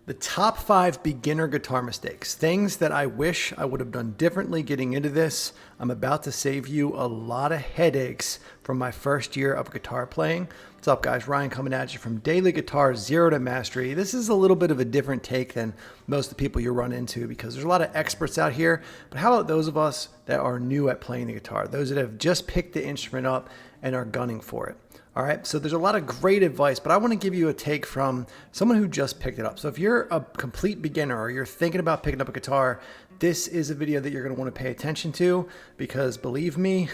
The top 5 beginner guitar mistakes, things that I wish I would have done differently getting into this. I'm about to save you a lot of headaches from my first year of guitar playing. What's up, guys? Ryan coming at you from Daily Guitar Zero to Mastery. This is a little bit of a different take than most of the people you run into because there's a lot of experts out here. But how about those of us that are new at playing the guitar, those that have just picked the instrument up and are gunning for it? All right, so there's a lot of great advice, but I want to give you a take from someone who just picked it up. So if you're a complete beginner or you're thinking about picking up a guitar, this is a video that you're going to want to pay attention to because believe me,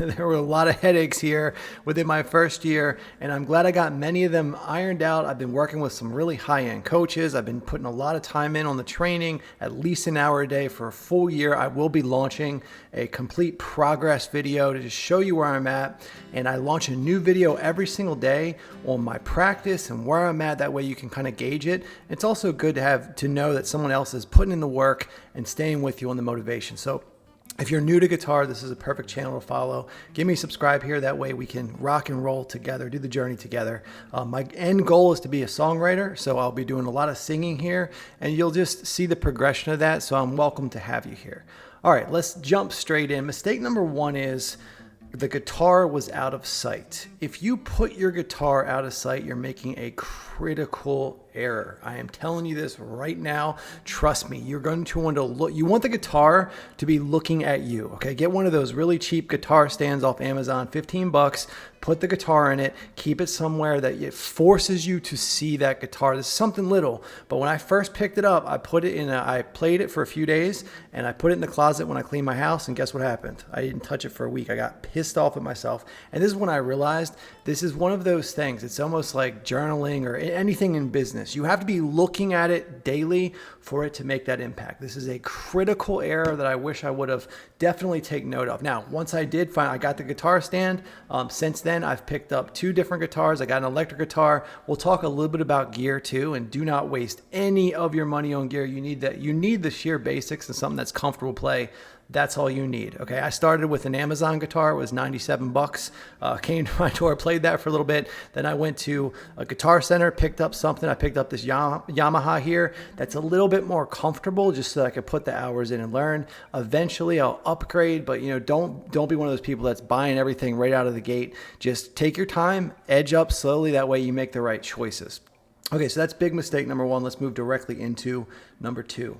there were a lot of headaches here within my first year, and I'm glad I got many of them ironed out. I've been working with some really high-end coaches. I've been putting a lot of time in on the training, at least an hour a day for a full year. I will be launching a complete progress video to just show you where I'm at, and I launch a new video every single day on my practice and where I'm at. That way you can kind of gauge it. It's also good to know that someone else is putting in the work and staying with you on the motivation. So if you're new to guitar, this is a perfect channel to follow. Give me a subscribe here. That way we can rock and roll together, do the journey together. My end goal is to be a songwriter, so I'll be doing a lot of singing here, and you'll just see the progression of that, so I'm welcome to have you here. All right, let's jump straight in. Mistake number 1 is the guitar was out of sight. If you put your guitar out of sight, you're making a critical error. I am telling you this right now. Trust me, you're going to want to look. You want the guitar to be looking at you. Okay, get one of those really cheap guitar stands off Amazon, 15 bucks. Put the guitar in it. Keep it somewhere that it forces you to see that guitar. This is something little, but when I first picked it up, I played it for a few days, and I put it in the closet when I cleaned my house. And guess what happened? I didn't touch it for a week. I got pissed off at myself, and this is when I realized this is one of those things. It's almost like journaling or anything in business. You have to be looking at it daily for it to make that impact. This is a critical error that I wish I would have definitely taken note of. Now, once I did find, I got the guitar stand. Since then, I've picked up 2 different guitars. I got an electric guitar. We'll talk a little bit about gear too, and do not waste any of your money on gear. You need that. You need the sheer basics and something that's comfortable to play. That's all you need. Okay, I started with an Amazon guitar. It was 97 bucks. Came to my door, played that for a little bit. Then I went to a Guitar Center, picked up something. I picked up this Yamaha here that's a little bit more comfortable, just so I could put the hours in and learn. Eventually, I'll upgrade, but don't be one of those people that's buying everything right out of the gate. Just take your time, edge up slowly. That way, you make the right choices. Okay, so that's big mistake number 1. Let's move directly into number 2.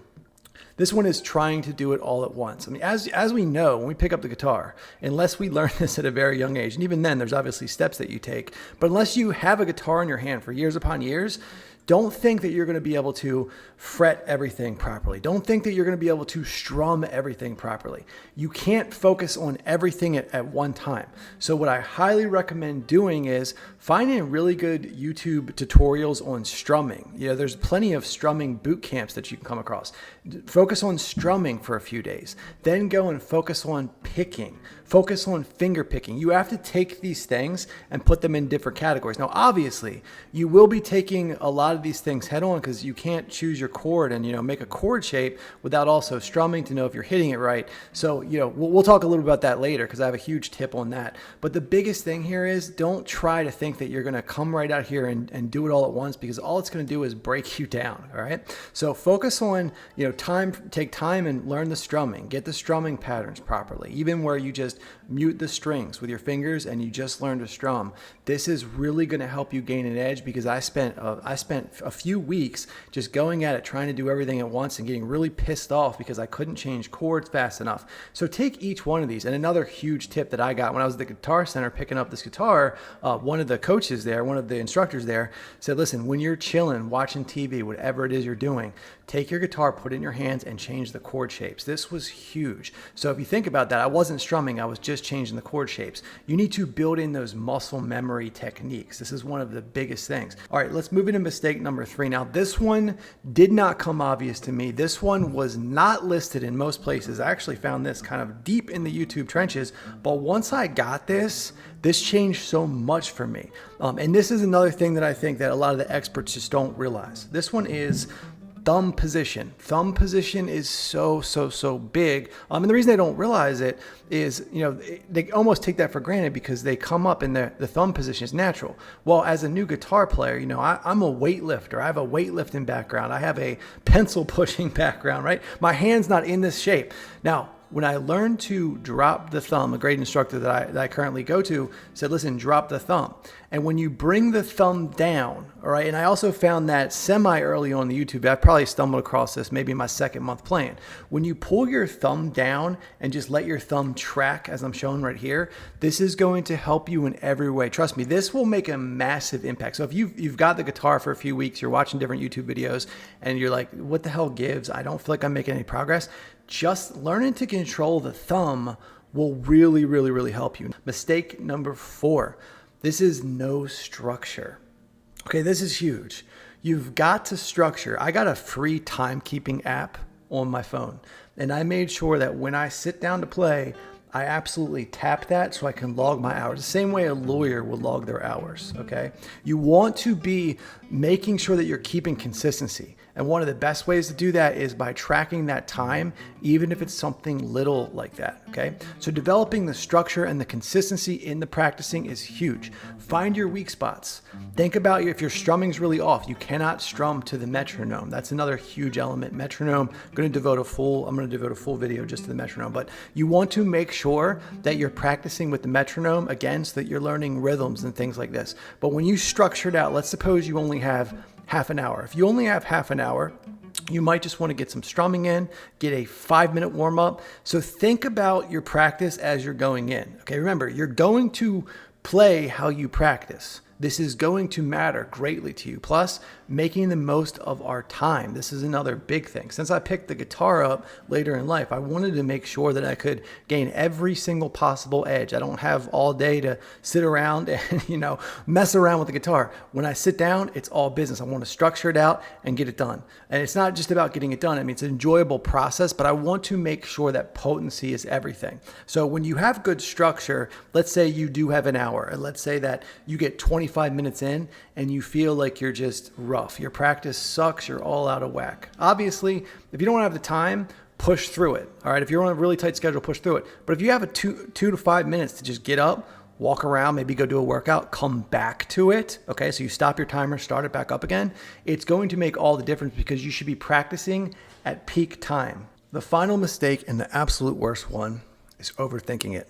This one is trying to do it all at once. I mean, as we know, when we pick up the guitar, unless we learn this at a very young age, and even then there's obviously steps that you take, but unless you have a guitar in your hand for years upon years, don't think that you're going to be able to fret everything properly. Don't think that you're going to be able to strum everything properly. You can't focus on everything at one time. So what I highly recommend doing is finding really good YouTube tutorials on strumming. There's plenty of strumming boot camps that you can come across. Focus on strumming for a few days. Then go and focus on picking. Focus on finger picking. You have to take these things and put them in different categories. Now, obviously, you will be taking a lot of these things head on because you can't choose your chord and make a chord shape without also strumming to know if you're hitting it right. So we'll talk a little about that later because I have a huge tip on that. But the biggest thing here is don't try to think that you're going to come right out here and do it all at once, because all it's going to do is break you down. All right. So focus on take time and learn the strumming. Get the strumming patterns properly, even where you just mute the strings with your fingers and you just learn to strum. This is really going to help you gain an edge, because I spent a few weeks just going at it, trying to do everything at once and getting really pissed off because I couldn't change chords fast enough. So take each one of these. And another huge tip that I got when I was at the Guitar Center picking up this guitar, one of the coaches there, one of the instructors there said, listen, when you're chilling, watching TV, whatever it is you're doing, take your guitar, put it in your hands, and change the chord shapes. This was huge. So if you think about that, I wasn't strumming, I was just changing the chord shapes. You need to build in those muscle memory techniques. This is one of the biggest things. All right, let's move into mistake number 3. Now, this one did not come obvious to me. This one was not listed in most places. I actually found this kind of deep in the YouTube trenches, but once I got this changed so much for me. And this is another thing that I think that a lot of the experts just don't realize. This one is thumb position. Thumb position is so big. And the reason they don't realize it is, they almost take that for granted because they come up and the thumb position is natural. Well, as a new guitar player, I'm a weightlifter. I have a weightlifting background. I have a pencil pushing background, right? My hand's not in this shape. Now, when I learned to drop the thumb, a great instructor that I currently go to said, listen, drop the thumb. And when you bring the thumb down, all right, and I also found that semi early on the YouTube, I probably stumbled across this maybe my second month playing. When you pull your thumb down and just let your thumb track, as I'm showing right here, this is going to help you in every way. Trust me, this will make a massive impact. So if you've got the guitar for a few weeks, you're watching different YouTube videos, and you're like, what the hell gives? I don't feel like I'm making any progress. Just learning to control the thumb will really help you. Mistake number 4. This is no structure. Okay, this is huge. You've got to structure. I got a free timekeeping app on my phone, and I made sure that when I sit down to play, I absolutely tap that so I can log my hours. The same way a lawyer would log their hours, okay? You want to be making sure that you're keeping consistency. And one of the best ways to do that is by tracking that time, even if it's something little like that, okay? So developing the structure and the consistency in the practicing is huge. Find your weak spots. Think about if your strumming's really off, you cannot strum to the metronome. That's another huge element. Metronome, I'm going to devote a full video just to the metronome, but you want to make sure that you're practicing with the metronome again so that you're learning rhythms and things like this. But when you structure it out, let's suppose you only have half an hour. If you only have half an hour, you might just want to get some strumming in, get a 5-minute warm up. So think about your practice as you're going in. Okay, remember, you're going to play how you practice. This is going to matter greatly to you. Plus, making the most of our time. This is another big thing. Since I picked the guitar up later in life, I wanted to make sure that I could gain every single possible edge. I don't have all day to sit around and, mess around with the guitar. When I sit down, it's all business. I want to structure it out and get it done. And it's not just about getting it done. I mean, it's an enjoyable process, but I want to make sure that potency is everything. So when you have good structure, let's say you do have an hour, and let's say that you get 25 minutes in and you feel like you're just rough. Your practice sucks. You're all out of whack. Obviously, if you don't have the time, push through it. All right. If you're on a really tight schedule, push through it. But if you have a 2 to 5 minutes to just get up, walk around, maybe go do a workout, come back to it. Okay. So you stop your timer, start it back up again. It's going to make all the difference because you should be practicing at peak time. The final mistake and the absolute worst one is overthinking it.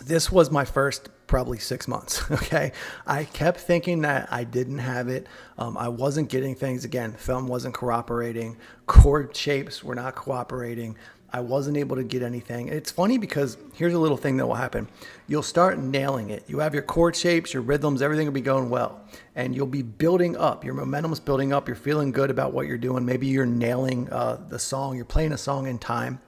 This was my first probably 6 months, okay? I kept thinking that I didn't have it. I wasn't getting things. Again, thumb wasn't cooperating. Chord shapes were not cooperating. I wasn't able to get anything. It's funny because here's a little thing that will happen. You'll start nailing it. You have your chord shapes, your rhythms, everything will be going well. And you'll be building up. Your momentum is building up. You're feeling good about what you're doing. Maybe you're nailing the song. You're playing a song in time.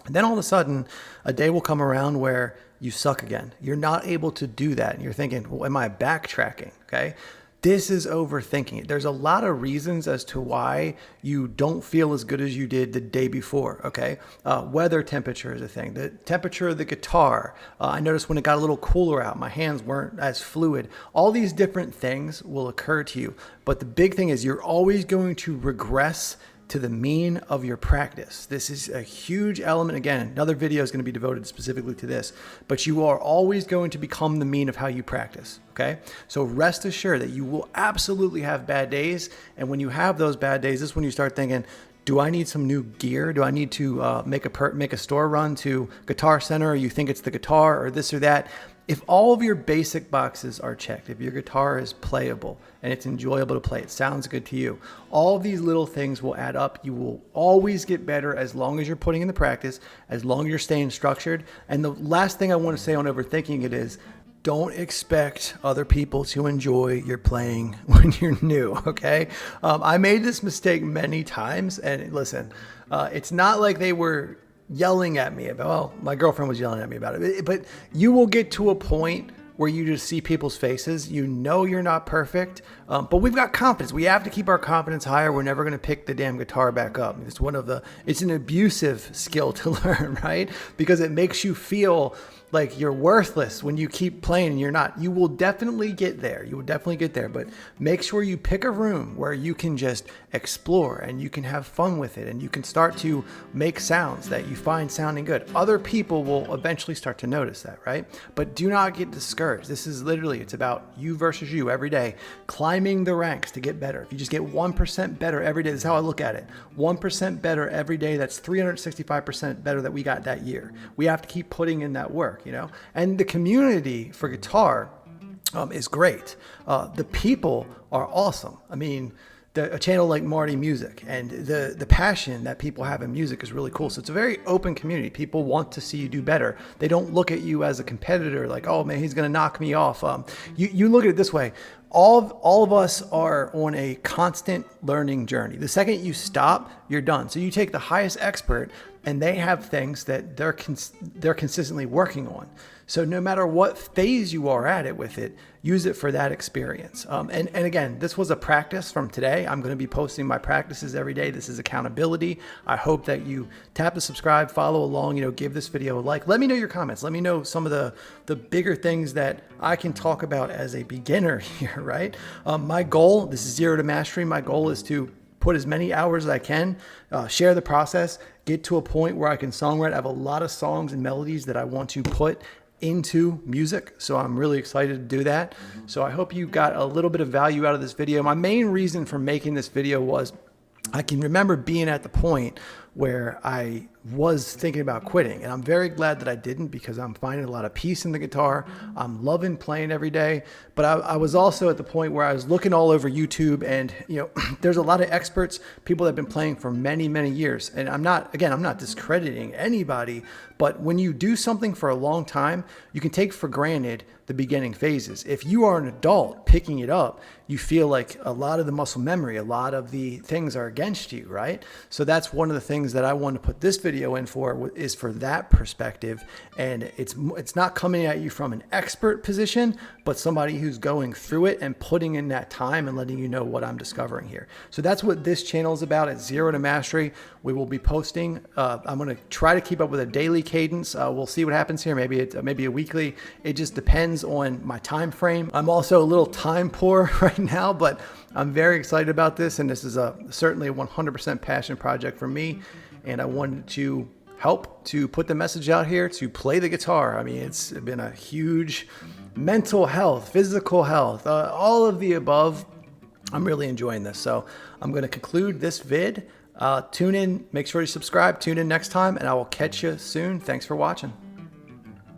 And then all of a sudden, a day will come around where you suck again. You're not able to do that. And you're thinking, well, am I backtracking? Okay. This is overthinking it. There's a lot of reasons as to why you don't feel as good as you did the day before. Okay. Weather temperature is a thing. The temperature of the guitar. I noticed when it got a little cooler out, my hands weren't as fluid. All these different things will occur to you. But the big thing is you're always going to regress to the mean of your practice. This is a huge element. Again, another video is going to be devoted specifically to this, but you are always going to become the mean of how you practice. Okay. So rest assured that you will absolutely have bad days. And when you have those bad days, this is when you start thinking, do I need some new gear? Do I need to make a store run to Guitar Center? Or you think it's the guitar or this or that? If all of your basic boxes are checked, if your guitar is playable and it's enjoyable to play, it sounds good to you, all of these little things will add up. You will always get better as long as you're putting in the practice, as long as you're staying structured. And the last thing I want to say on overthinking it is, don't expect other people to enjoy your playing when you're new, okay? I made this mistake many times, and listen, it's not like they were yelling at me about, well, my girlfriend was yelling at me about it, but you will get to a point where you just see people's faces. You know you're not perfect, but we've got confidence. We have to keep our confidence higher. We're never going to pick the damn guitar back up. It's an abusive skill to learn, right? Because it makes you feel like you're worthless when you keep playing and you're not. You will definitely get there. You will definitely get there, but make sure you pick a room where you can just explore and you can have fun with it and you can start to make sounds that you find sounding good. Other people will eventually start to notice that, right? But do not get discouraged. This is literally, it's about you versus you every day, climbing the ranks to get better. If you just get 1% better every day, this is how I look at it. 1% better every day, that's 365% better that we got that year. We have to keep putting in that work, you know? And the community for guitar is great. The people are awesome. I mean, a channel like Marty Music and the passion that people have in music is really cool. So it's a very open community. People want to see you do better. They don't look at you as a competitor like, oh man, he's going to knock me off. You look at it this way. All of us are on a constant learning journey. The second you stop, you're done. So you take the highest expert and they have things that they're consistently working on. So no matter what phase you are at it with it, use it for that experience. And again, this was a practice from today. I'm going to be posting my practices every day. This is accountability. I hope that you tap the subscribe, follow along, give this video a like. Let me know your comments. Let me know some of the bigger things that I can talk about as a beginner here, right? My goal, this is 0 to mastery. My goal is to put as many hours as I can, share the process, get to a point where I can songwrite. I have a lot of songs and melodies that I want to put into music, so I'm really excited to do that. So I hope you got a little bit of value out of this video. My main reason for making this video was I can remember being at the point where I was thinking about quitting, and I'm very glad that I didn't, because I'm finding a lot of peace in the guitar. I'm loving playing every day, but I was also at the point where I was looking all over YouTube, and there's a lot of experts, people that have been playing for many years, and I'm not discrediting anybody, but when you do something for a long time, you can take for granted the beginning phases. If you are an adult picking it up, you feel like a lot of the muscle memory, a lot of the things are against you, right? So that's one of the things that I want to put this video in for, is for that perspective. And it's not coming at you from an expert position, but somebody who's going through it and putting in that time and letting you know what I'm discovering here. So that's what this channel is about. At 0 to Mastery, we will be posting. I'm going to try to keep up with a daily cadence. We'll see what happens here. Maybe a weekly. It just depends on my time frame. I'm also a little time poor right now, but I'm very excited about this, and this is certainly a 100% passion project for me, and I wanted to help to put the message out here to play the guitar. I mean, it's been a huge mental health, physical health, all of the above. I'm really enjoying this, so I'm going to conclude this vid. Tune in, make sure you subscribe, tune in next time, and I will catch you soon. Thanks for watching.